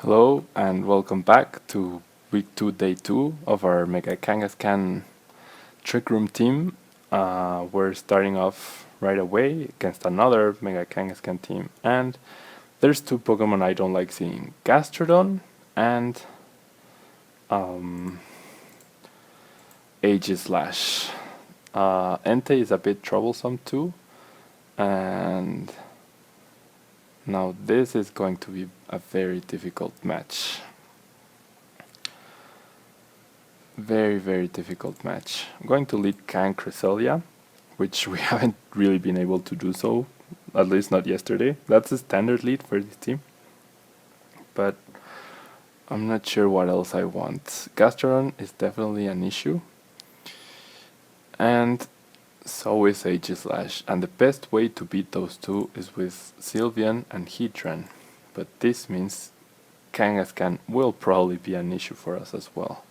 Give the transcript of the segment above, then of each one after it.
Hello and welcome back to week 2, day 2 of our M-Kangaskhan Trick Room team. We're starting off right away against another M-Kangaskhan team, and there's two Pokemon I don't like seeing: Gastrodon and Aegislash. Entei is a bit troublesome too, and now this is going to be a very difficult match. Very difficult match. I'm going to lead Cresselia, which we haven't really been able to do so, at least not yesterday. That's a standard lead for this team, but I'm not sure what else I want. Gastrodon is definitely an issue, and so is Aegislash, and the best way to beat those two is with Sylveon and Heatran, but this means Kangaskhan will probably be an issue for us as well.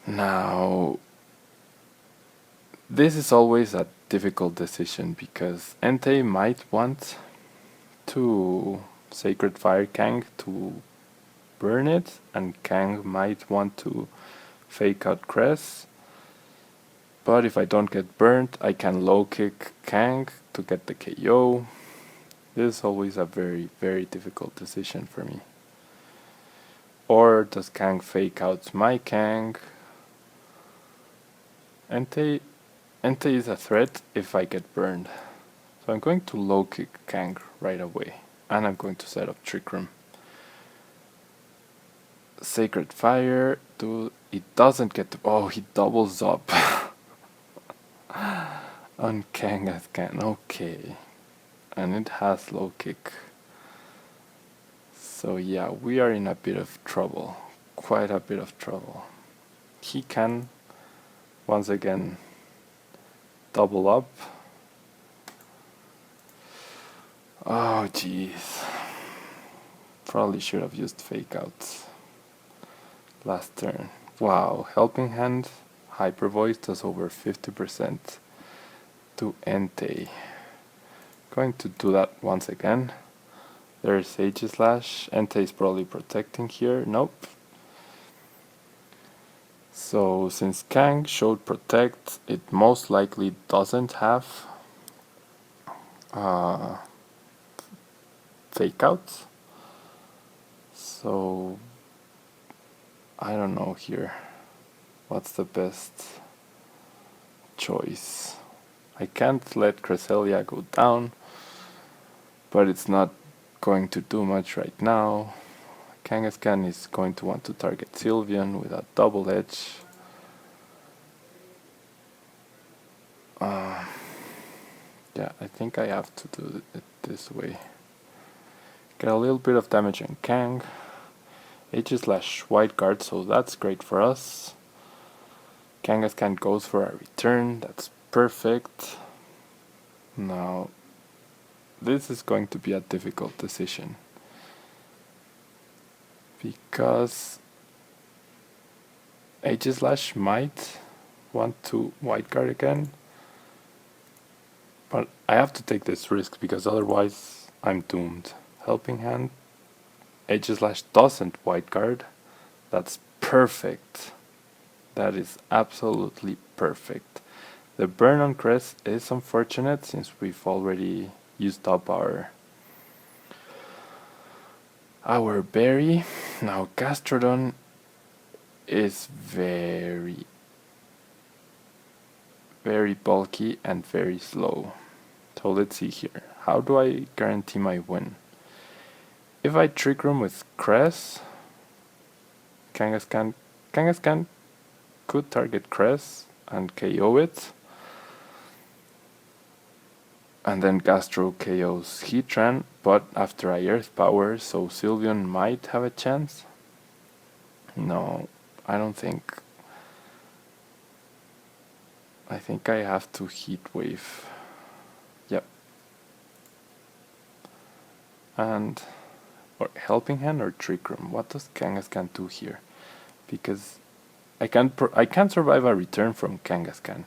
Now, this is always a difficult decision because Entei might want to Sacred Fire Kang to burn it, and Kang might want to fake out Cress. But if I don't get burnt, I can low kick Kang to get the KO. This is always a very difficult decision for me. Or does Kang fake out my Kang? Entei is a threat if I get burned. So I'm going to low kick Kang right away. And I'm going to set up Trick Room. Sacred Fire, it doesn't get to, oh, he doubles up. On Kangaskhan, okay. And it has low kick. So yeah, we are in a bit of trouble. Quite a bit of trouble. He can once again double up. Oh jeez. Probably should have used fake outs last turn. Wow, Helping Hand, Hyper Voice does over 50% to Entei. Going to do that once again. There's Aegislash. Entei is probably protecting here. Nope. So since Kang showed Protect, it most likely doesn't have fake outs. So I don't know here what's the best choice. I can't let Cresselia go down, but it's not going to do much right now. Kangaskhan is going to want to target Sylveon with a double edge. Yeah, I think I have to do it this way. Get a little bit of damage on Kang. Aegislash white guard, so that's great for us. Kangaskhan goes for a return, that's perfect. Now, this is going to be a difficult decision, because Aegislash might want to white guard again, but I have to take this risk because otherwise I'm doomed. Helping Hand, Aegislash doesn't white guard, that's perfect. That is absolutely perfect. The burn on Cress is unfortunate since we've already used up our berry. Now Gastrodon is very bulky and very slow. So let's see here. How do I guarantee my win? If I Trick Room with Cress, Kangaskhan could target Cress and KO it. And then Gastro KOs Heatran, but after I Earth Power, so Sylveon might have a chance. No, I don't think. I think I have to Heat Wave. Yep. And or Helping Hand or Trick Room. What does Kangaskhan do here? Because I can't survive a return from Kangaskhan.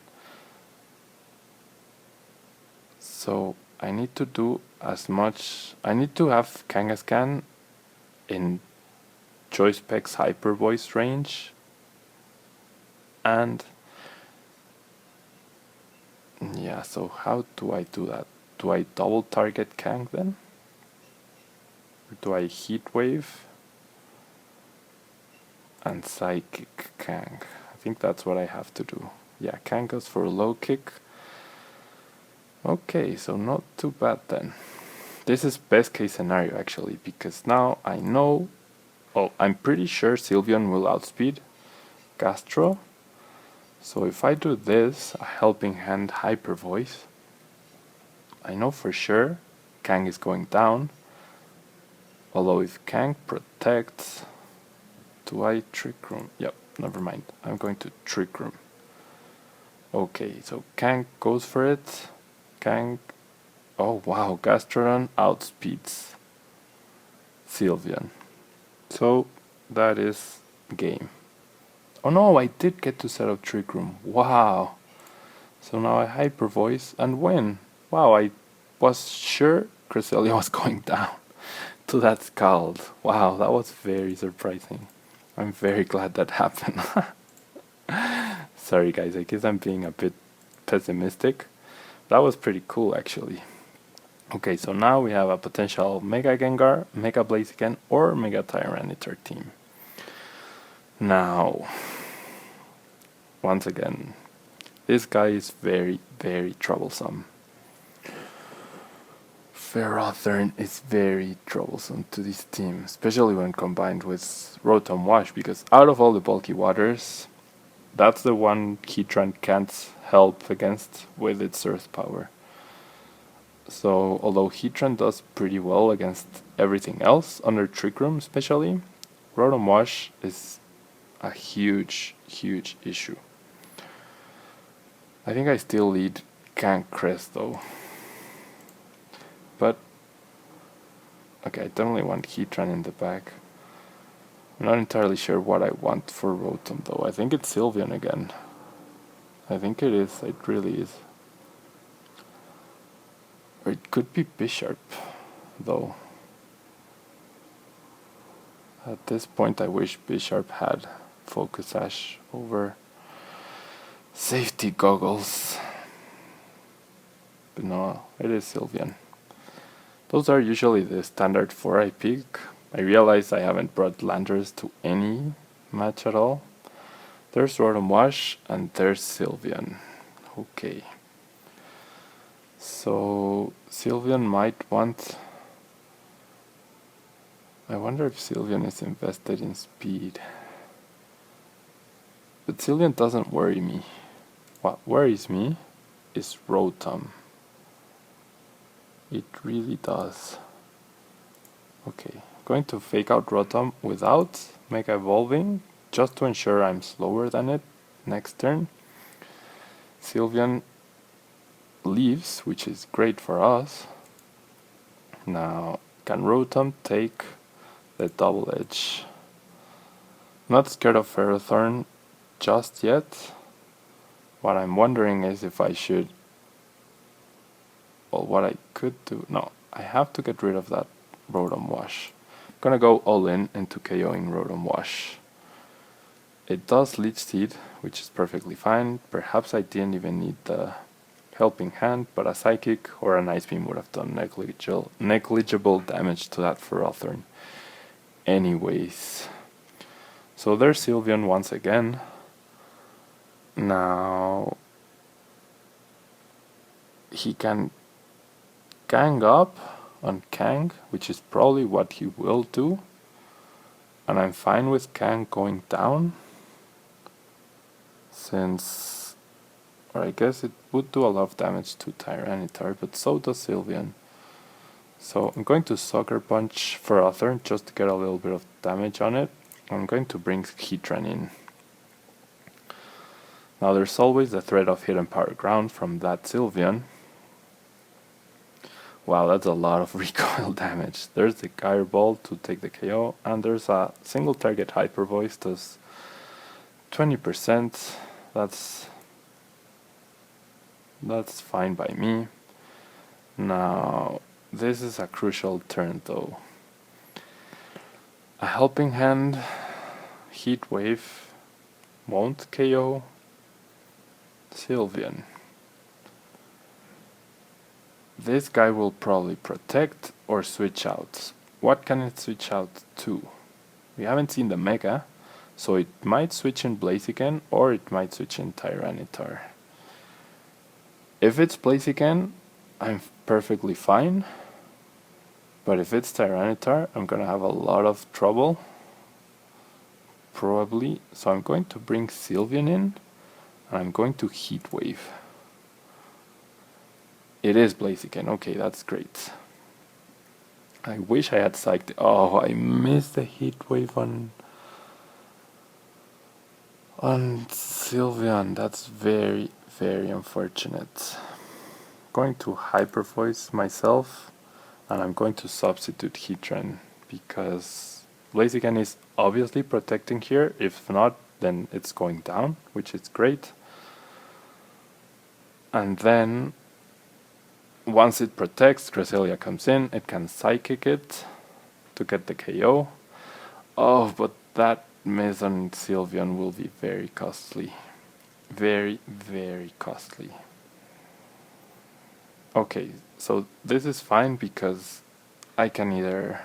So I need to do as much. I need to have Kangaskhan in Choice Spec's Hyper Voice range. And yeah, so how do I do that? Do I double target Kang then? Or do I Heat Wave and Psychic Kang? I think that's what I have to do. Yeah, Kang goes for a low kick. Okay, so not too bad then. This is best case scenario actually, because now I know, well, I'm pretty sure Sylveon will outspeed Gastro. So if I do this, a Helping Hand Hyper Voice, I know for sure Kang is going down. Although if Kang protects, do I Trick Room? Yep, never mind. I'm going to Trick Room. Okay, so Kang goes for it. Kang, oh wow, Gastrodon outspeeds Sylveon. So that is game. Oh no, I did get to set up Trick Room. Wow. So now I Hyper Voice and win. Wow, I was sure Cresselia was going down to that Scald. Wow, that was very surprising. I'm very glad that happened. Sorry guys, I guess I'm being a bit pessimistic. That was pretty cool actually. Okay, so now we have a potential Mega Gengar, Mega Blaziken, or Mega Tyranitar team. Now, once again, this guy is very, very troublesome. Ferrothorn is very troublesome to this team, especially when combined with Rotom Wash, because out of all the bulky waters, that's the one Heatran can't help against with its Earth power. So, although Heatran does pretty well against everything else, under Trick Room especially, Rotom Wash is a huge, huge issue. I think I still lead Crest though. But, okay, I definitely want Heatran in the back. I'm not entirely sure what I want for Rotom though. I think it's Sylveon again. I think it is, it really is. Or it could be Bisharp, though. At this point I wish Bisharp had Focus Sash over Safety Goggles. But no, it is Sylveon. Those are usually the standard 4 I pick. I realize I haven't brought Landorus to any match at all. There's Rotom Wash and there's Sylveon. Okay. So Sylveon might want... I wonder if Sylveon is invested in speed. But Sylveon doesn't worry me. What worries me is Rotom. It really does. Okay, going to fake out Rotom without Mega Evolving, just to ensure I'm slower than it next turn. Sylveon leaves, which is great for us. Now, can Rotom take the Double Edge? Not scared of Ferrothorn just yet. What I'm wondering is if I should... Well, what I could do... No, I have to get rid of that Rotom Wash. I'm gonna go all in into KOing Rotom Wash. It does Leech Seed, which is perfectly fine. Perhaps I didn't even need the Helping Hand, but a Psychic or an Ice Beam would have done negligible damage to that Ferrothorn. Anyways, so there's Sylveon once again. Now, he can gang up on Kang, which is probably what he will do. And I'm fine with Kang going down, since, or I guess it would do a lot of damage to Tyranitar, but so does Sylveon. So I'm going to Sucker Punch Ferrothorn just to get a little bit of damage on it. I'm going to bring Heatran in. Now there's always the threat of Hidden Power Ground from that Sylveon. Wow, that's a lot of recoil damage. There's the Gyre Ball to take the KO, and there's a single target Hyper Voice, does 20%. That's fine by me. Now, this is a crucial turn though. A Helping Hand, Heat Wave won't KO Sylveon. This guy will probably protect or switch out. What can it switch out to? We haven't seen the Mega, so it might switch in Blaziken or it might switch in Tyranitar. If it's Blaziken, I'm perfectly fine. But if it's Tyranitar, I'm gonna have a lot of trouble. Probably. So I'm going to bring Sylveon in, and I'm going to Heat Wave. It is Blaziken. Okay, that's great. I wish I had Psyched. Oh, I missed the Heat Wave on Sylveon. That's very, very unfortunate. I'm going to Hyper Voice myself, and I'm going to substitute Heatran because Blaziken is obviously protecting here. If not, then it's going down, which is great. And then once it protects, Cresselia comes in, it can Psychic it to get the KO. Oh, but that miss on Sylveon will be very costly. Very, very costly. Okay, so this is fine because I can either...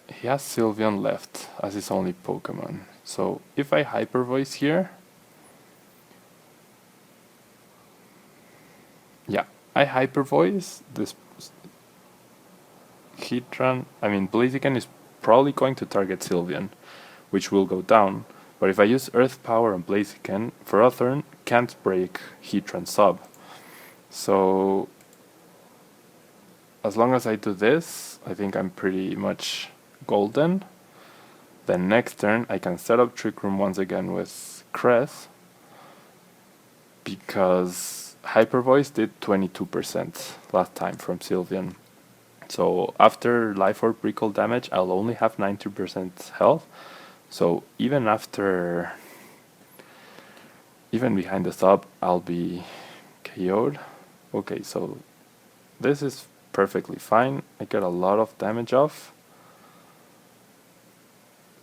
He has Sylveon left as his only Pokemon. So if I Hyper Voice here... Yeah, I Hyper Voice this Heatran. I mean, Blaziken is probably going to target Sylveon, which will go down. But if I use Earth Power on Blaziken, Ferrothorn can't break Heatran sub. So as long as I do this, I think I'm pretty much golden. Then next turn I can set up Trick Room once again with Cress, because Hyper Voice did 22% last time from Sylveon. So after Life Orb Recall damage, I'll only have 90% health. So even behind the sub, I'll be KO'd. Okay, so this is perfectly fine. I get a lot of damage off.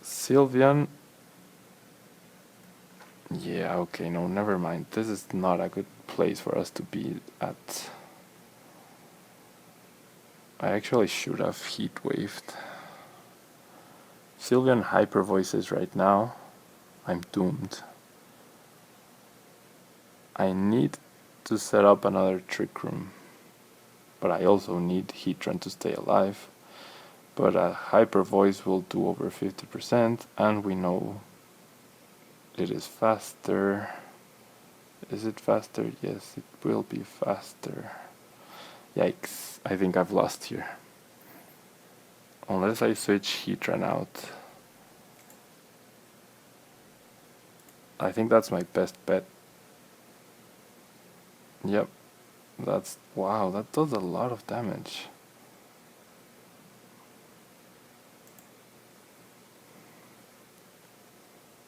Sylveon. Yeah, okay, no, never mind. This is not a good place for us to be at. I actually should have Heat Waved. Sylveon Hyper Voices right now. I'm doomed. I need to set up another Trick Room. But I also need Heatran to stay alive. But a Hyper Voice will do over 50%, and we know it is faster. Is it faster? Yes, it will be faster. Yikes, I think I've lost here. Unless I switch Heatran out. I think that's my best bet. Yep, that's... wow, that does a lot of damage.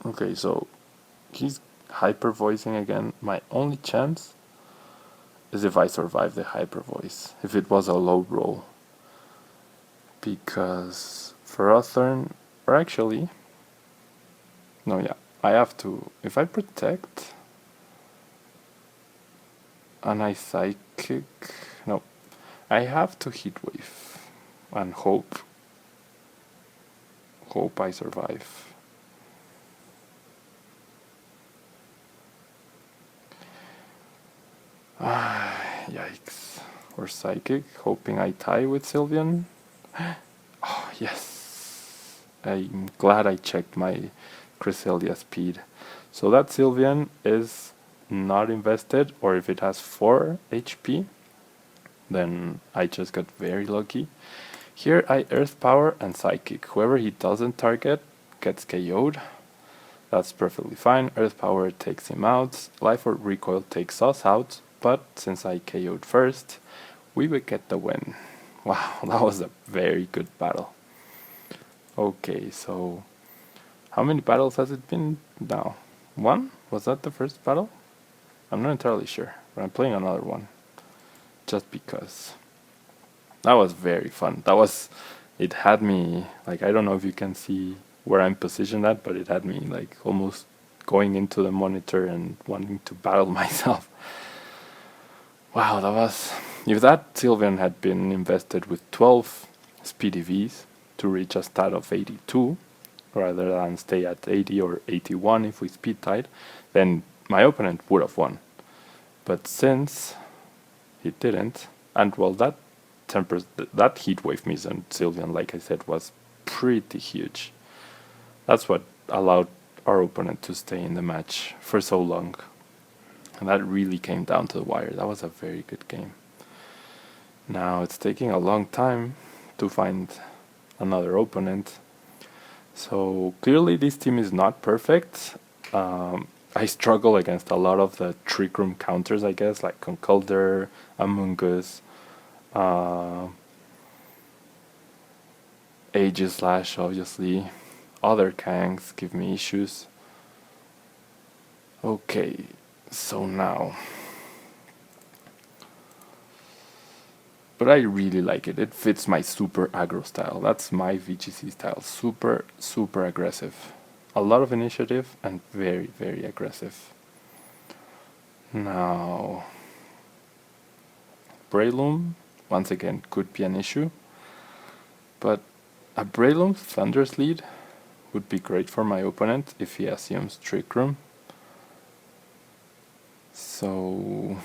Okay, so he's Hyper Voicing again. My only chance is if I survive the Hyper Voice, if it was a low roll. Because Ferrothorn, or actually, no, yeah, I have to, if I protect and I Psychic, no, I have to Heat Wave and hope I survive. Yikes. Or Psychic, hoping I tie with Sylveon. Oh, yes. I'm glad I checked my Cresselia speed. So that Sylveon is not invested, or if it has 4 HP, then I just got very lucky. Here I Earth Power and Psychic. Whoever he doesn't target gets KO'd. That's perfectly fine. Earth Power takes him out. Life Orb Recoil takes us out. But since I KO'd first, we would get the win. Wow, that was a very good battle. Okay, so how many battles has it been now? 1? Was that the first battle? I'm not entirely sure, but I'm playing another one. Just because. That was very fun. It had me, like, I don't know if you can see where I'm positioned at, but it had me, like, almost going into the monitor and wanting to battle myself. Wow, if that Sylveon had been invested with 12 speedy Vs to reach a stat of 82, rather than stay at 80 or 81 if we speed tied, then my opponent would have won. But since he didn't, and well, that heat wave miss on Sylveon, like I said, was pretty huge. That's what allowed our opponent to stay in the match for so long. And that really came down to the wire. That was a very good game. Now it's taking a long time to find another opponent. So clearly this team is not perfect. I struggle against a lot of the Trick Room counters, I guess, like Conkeldurr, Amoonguss, Aegislash, obviously. Other Kangs give me issues. Okay, so now... But I really like it. It fits my super aggro style. That's my VGC style. Super, super aggressive. A lot of initiative and very, very aggressive. Now, Breloom, once again, could be an issue. But a Breloom Thunderous lead would be great for my opponent if he assumes Trick Room. So,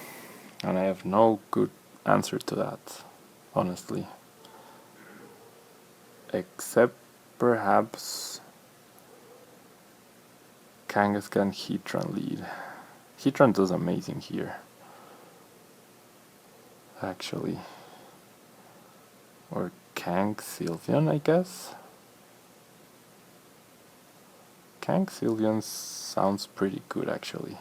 and I have no good answer to that, honestly, except perhaps Kangaskhan Heatran lead. Heatran does amazing here, actually, or Kang Sylveon, I guess. Kang Sylveon sounds pretty good, actually.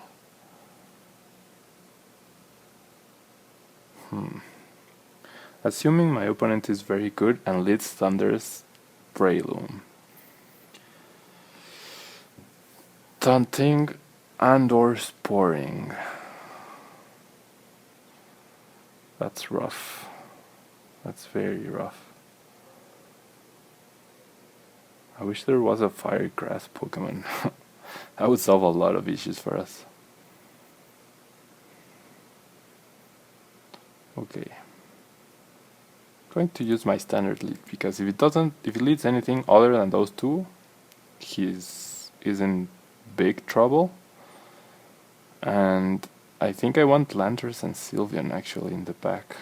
Assuming my opponent is very good and leads Thunderous Breloom. Taunting and/or Sporing. That's rough. That's very rough. I wish there was a Fire Grass Pokemon. That would solve a lot of issues for us. Okay. Going to use my standard lead because if it leads anything other than those two, he's in big trouble. And I think I want Landorus and Sylveon actually in the back.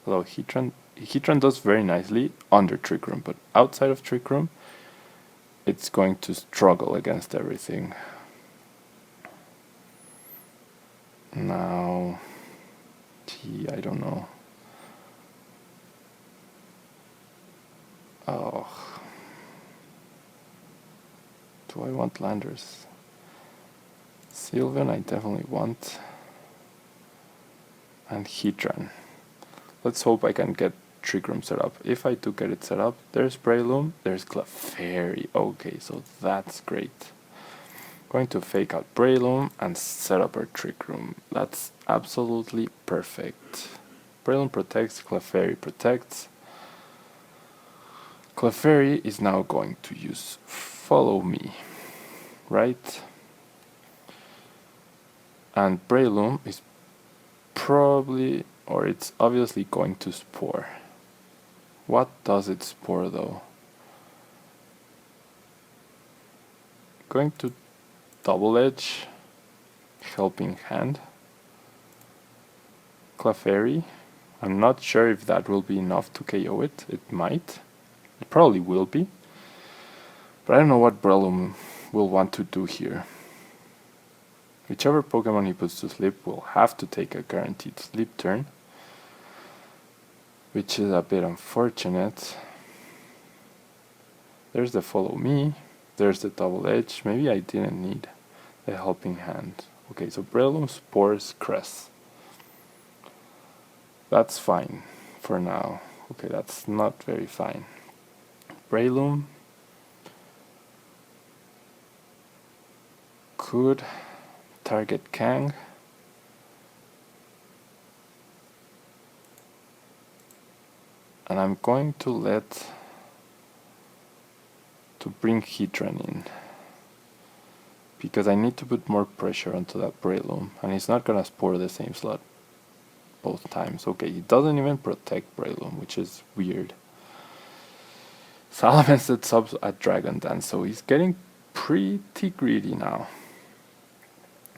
Although Heatran does very nicely under Trick Room, but outside of Trick Room, it's going to struggle against everything. Now, gee, I don't know. Oh, do I want Landorus? Sylveon I definitely want. And Heatran. Let's hope I can get Trick Room set up. If I do get it set up, there's Breloom, there's Clefairy. Okay, so that's great. Going to fake out Breloom and set up our Trick Room. That's absolutely perfect. Breloom protects, Clefairy protects. Clefairy is now going to use Follow Me, right? And Breloom is probably, or it's obviously going to Spore. What does it Spore though? Going to Double Edge, Helping Hand, Clefairy. I'm not sure if that will be enough to KO it. It might. It probably will be. But I don't know what Breloom will want to do here. Whichever Pokemon he puts to sleep will have to take a guaranteed sleep turn, which is a bit unfortunate. There's the Follow Me, there's the Double Edge. Maybe I didn't need the Helping Hand. Okay, so Breloom Spores Cress. That's fine for now. Okay, that's not very fine. Breloom could target Kang. And I'm going to bring Heatran in, because I need to put more pressure onto that Breloom, and he's not gonna Spore the same slot both times. Okay, he doesn't even protect Breloom, which is weird. Salamence sets up a Dragon Dance, so he's getting pretty greedy now.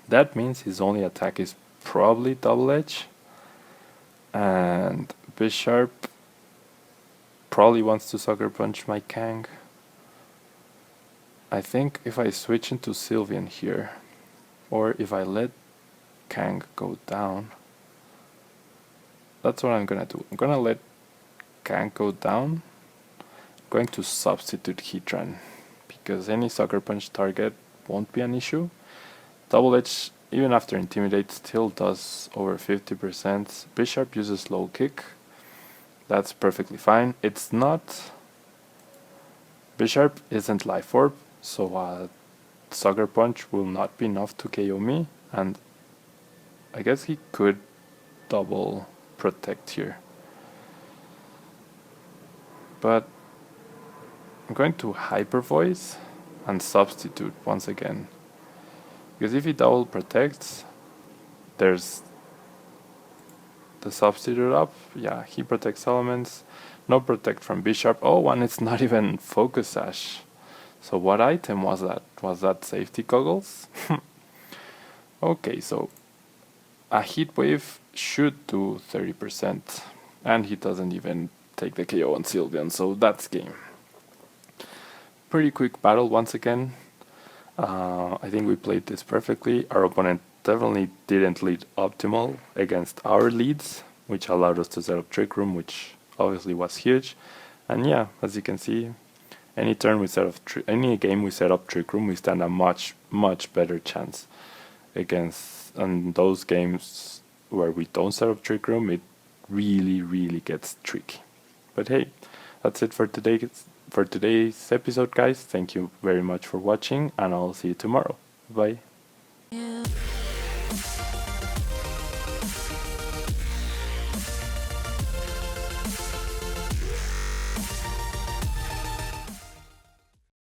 That means his only attack is probably Double Edge, and Bisharp probably wants to Sucker Punch my Kang. I think if I switch into Sylveon here, or if I let Kang go down, that's what I'm gonna do. I'm gonna let Kang go down. I'm going to substitute Heatran, because any Sucker Punch target won't be an issue. Double Edge, even after Intimidate, still does over 50%. Bisharp uses Low Kick. That's perfectly fine. It's not... Bisharp isn't Life Orb, so Sucker Punch will not be enough to KO me, and I guess he could double protect here. But I'm going to Hyper Voice and substitute once again. Because if he double protects, there's the substitute up. Yeah, he protects elements. No protect from Bisharp. Oh, and it's not even Focus Sash. So what item was that? Was that Safety Goggles? Okay, so a Heat Wave should do 30%. And he doesn't even take the KO on Sylveon, so that's game. Pretty quick battle once again. I think we played this perfectly. Our opponent definitely didn't lead optimal against our leads, which allowed us to set up Trick Room, which obviously was huge. And yeah, as you can see, any game we set up Trick Room, we stand a much better chance against. And those games where we don't set up Trick Room, it really gets tricky. But hey, that's it for today's episode, guys. Thank you very much for watching, and I'll see you tomorrow. Bye.